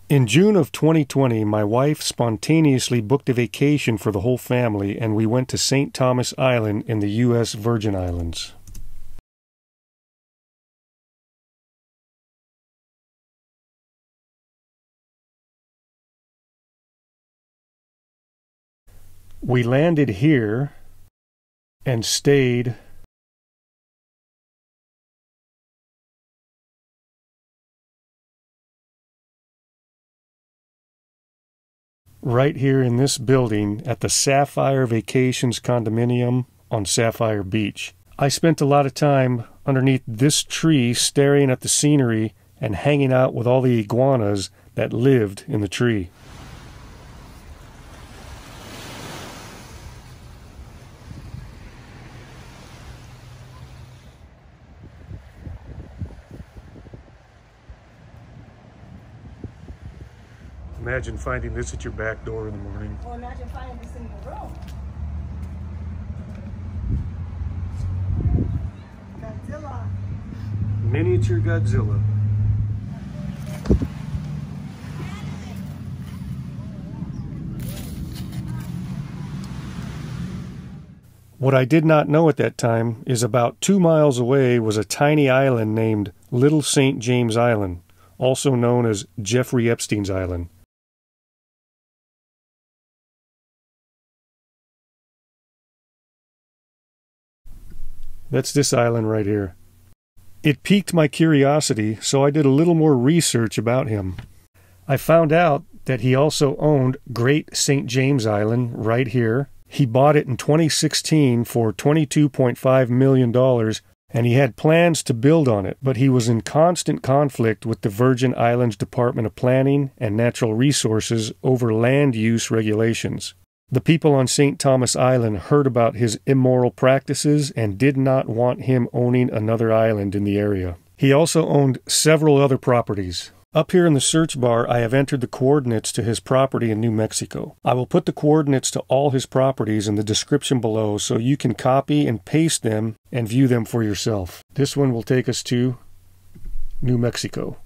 In June of 2020, my wife spontaneously booked a vacation for the whole family, and we went to St. Thomas Island in the U.S. Virgin Islands. We landed here and stayed right here in this building at the Sapphire Vacations condominium on Sapphire Beach. I spent a lot of time underneath this tree staring at the scenery and hanging out with all the iguanas that lived in the tree. Imagine finding this at your back door in the morning. Or imagine finding this in your room. Godzilla. Miniature Godzilla. What I did not know at that time is about 2 miles away was a tiny island named Little St. James Island, also known as Jeffrey Epstein's Island. That's this island right here. It piqued my curiosity, so I did a little more research about him. I found out that he also owned Great St. James Island right here. He bought it in 2016 for $22.5 million, and he had plans to build on it, but he was in constant conflict with the Virgin Islands Department of Planning and Natural Resources over land use regulations. The people on St. Thomas Island heard about his immoral practices and did not want him owning another island in the area. He also owned several other properties. Up here in the search bar, I have entered the coordinates to his property in New Mexico. I will put the coordinates to all his properties in the description below so you can copy and paste them and view them for yourself. This one will take us to New Mexico.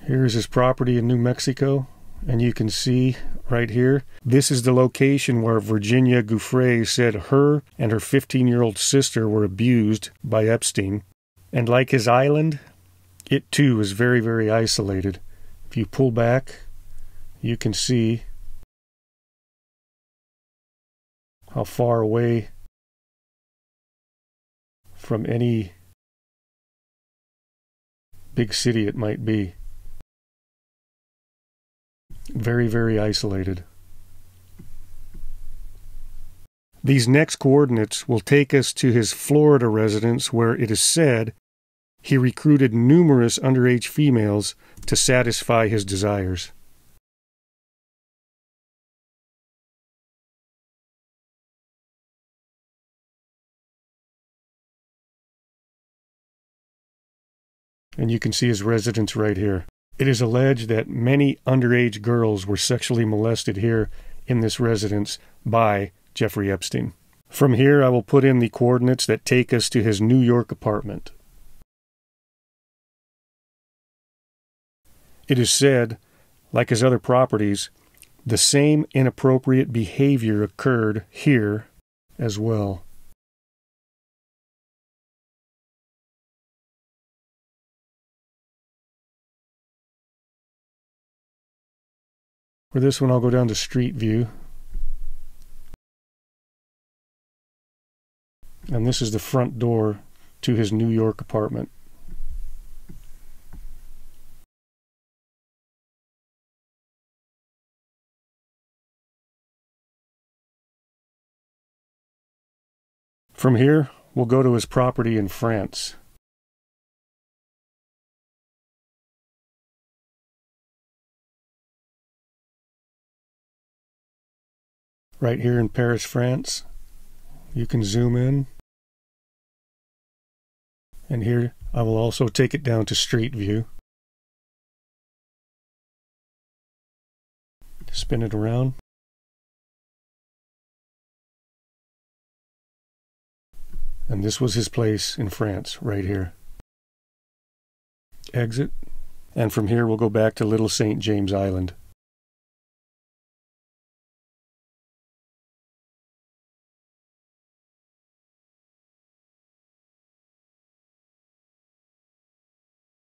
Here's his property in New Mexico, and you can see right here, this is the location where Virginia Giuffre said her and her 15-year-old sister were abused by Epstein. And like his island, it too is very, very isolated. If you pull back, you can see how far away from any big city it might be. Very, very isolated. These next coordinates will take us to his Florida residence, where it is said he recruited numerous underage females to satisfy his desires. And you can see his residence right here. It is alleged that many underage girls were sexually molested here in this residence by Jeffrey Epstein. From here, I will put in the coordinates that take us to his New York apartment. It is said, like his other properties, the same inappropriate behavior occurred here as well. For this one, I'll go down to Street View. And this is the front door to his New York apartment. From here, we'll go to his property in France. Right here in Paris, France. You can zoom in. And here I will also take it down to Street View. Spin it around. And this was his place in France, right here. Exit. And from here we'll go back to Little St. James Island.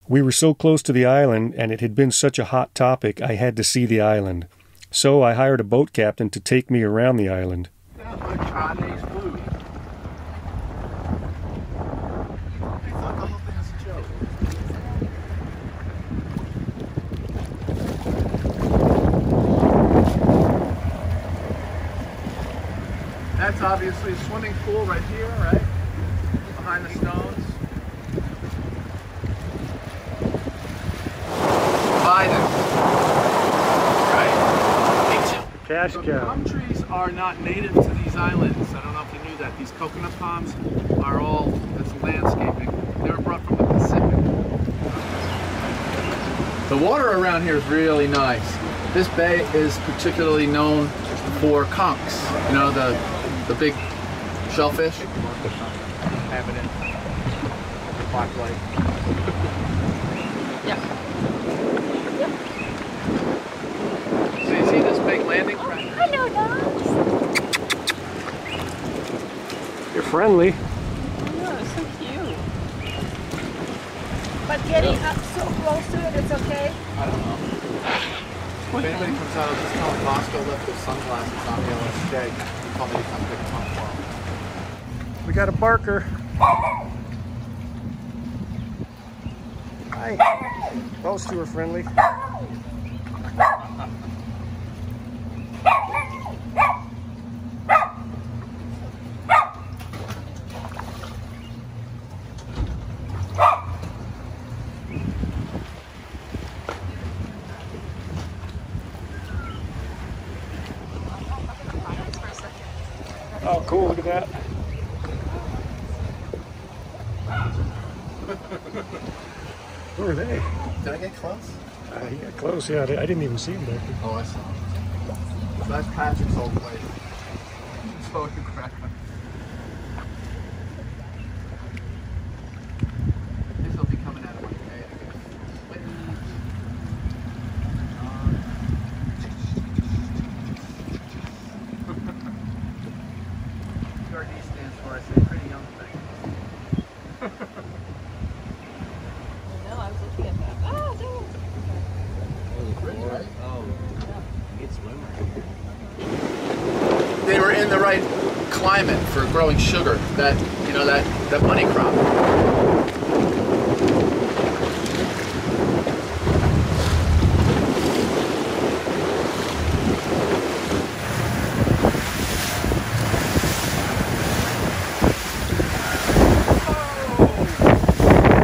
We were so close to the island, and it had been such a hot topic, I had to see the island. So I hired a boat captain to take me around the island. Sounds like Chinese food. I thought the whole thing was a joke. That's obviously a swimming pool right here, right? Behind the stones. Biden. Right. Cash So cow. palm trees are not native to these islands. I don't know if you knew that. These coconut palms are all, that's landscaping. They were brought from the Pacific. The water around here is really nice. This bay is particularly known for conchs. You know, the big shellfish. Habitant. Blacklight. Yeah. So you see this big landing craft? Hello, dogs. You're friendly. Oh, so cute. But getting up so close to it, it's okay? I don't know. If anybody comes out, just tell them Bosco left his sunglasses on the LSJ. He told me to come pick them up for him. We got a barker. Hi. Those two are friendly. Oh, cool, look at that. Where are they? Did I get close? He got close, yeah. I didn't even see him back there. Oh, I saw him. So that's Patrick's old place. Holy crap. This will be coming out of my pay, I guess. PRD stands for, I say, pretty young thing. No, I was looking at that. Oh, there. Oh, it's swimmer. They were in the right climate for growing sugar, that, you know, that money crop.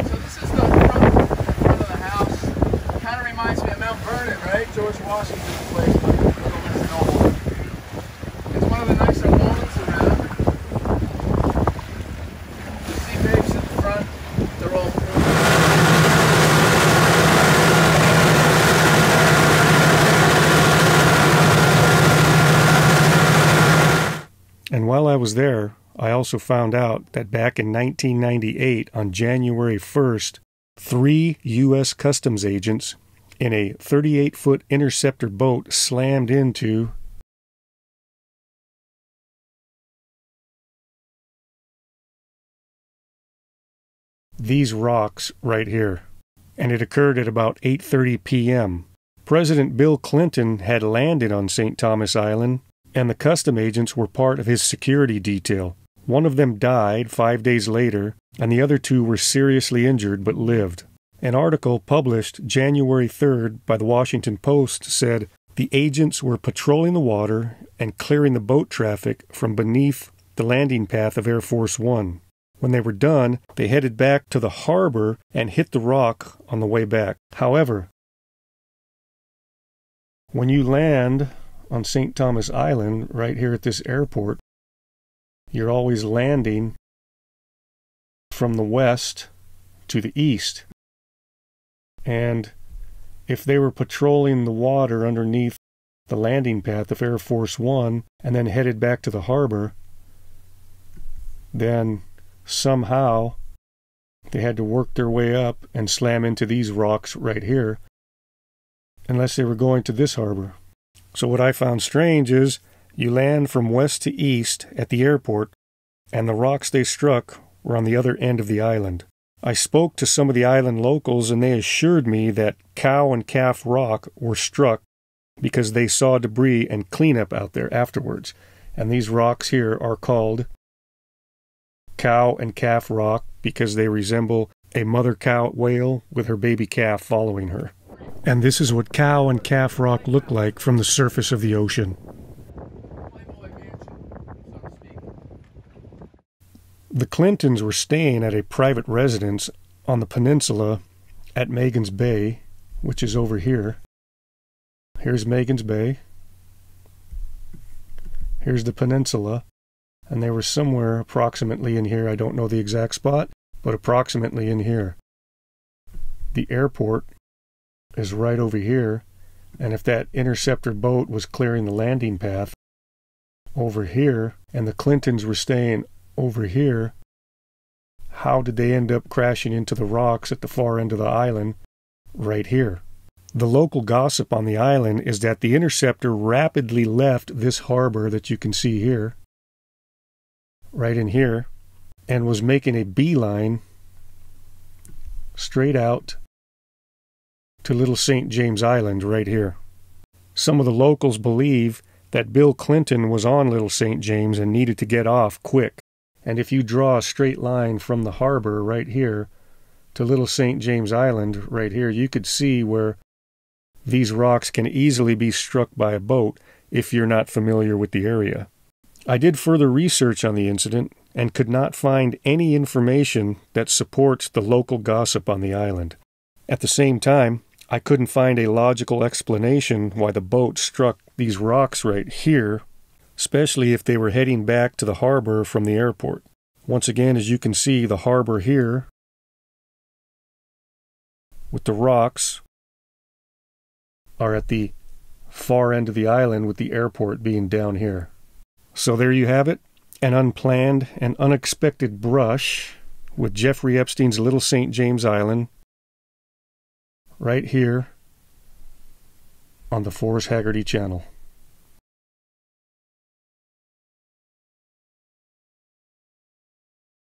So this is the front of the house. Kind of reminds me of Mount Vernon, right? George Washington's place, but a little less noble. It's one of the nicer homes around. The sea babes in the front, they're all And while I was there, I also found out that back in 1998, on January 1st, 3 U.S. customs agents in a 38-foot interceptor boat slammed into these rocks right here. And it occurred at about 8:30 p.m. President Bill Clinton had landed on St. Thomas Island, and the custom agents were part of his security detail. One of them died 5 days later, and the other 2 were seriously injured but lived. An article published January 3rd by the Washington Post said the agents were patrolling the water and clearing the boat traffic from beneath the landing path of Air Force One. When they were done, they headed back to the harbor and hit the rock on the way back. However, when you land on St. Thomas Island, right here at this airport, you're always landing from the west to the east. And if they were patrolling the water underneath the landing path of Air Force One and then headed back to the harbor, then somehow they had to work their way up and slam into these rocks right here, unless they were going to this harbor. So what I found strange is you land from west to east at the airport, and the rocks they struck were on the other end of the island. I spoke to some of the island locals, and they assured me that Cow and Calf Rock were struck because they saw debris and cleanup out there afterwards. And these rocks here are called Cow and Calf Rock because they resemble a mother cow whale with her baby calf following her. And this is what Cow and Calf Rock look like from the surface of the ocean. The Clintons were staying at a private residence on the peninsula at Megan's Bay, which is over here. Here's Megan's Bay. Here's the peninsula. And they were somewhere approximately in here. I don't know the exact spot, but approximately in here. The airport is right over here. And if that interceptor boat was clearing the landing path over here, and the Clintons were staying over here, how did they end up crashing into the rocks at the far end of the island right here? The local gossip on the island is that the interceptor rapidly left this harbor that you can see here, right in here, and was making a beeline straight out to Little St. James Island right here. Some of the locals believe that Bill Clinton was on Little St. James and needed to get off quick. And if you draw a straight line from the harbor right here to Little St. James Island right here, you could see where these rocks can easily be struck by a boat if you're not familiar with the area. I did further research on the incident and could not find any information that supports the local gossip on the island. At the same time, I couldn't find a logical explanation why the boat struck these rocks right here, especially if they were heading back to the harbor from the airport. Once again, as you can see, the harbor here with the rocks are at the far end of the island, with the airport being down here. So there you have it, an unplanned and unexpected brush with Jeffrey Epstein's Little St. James Island right here on the Forrest Haggerty channel.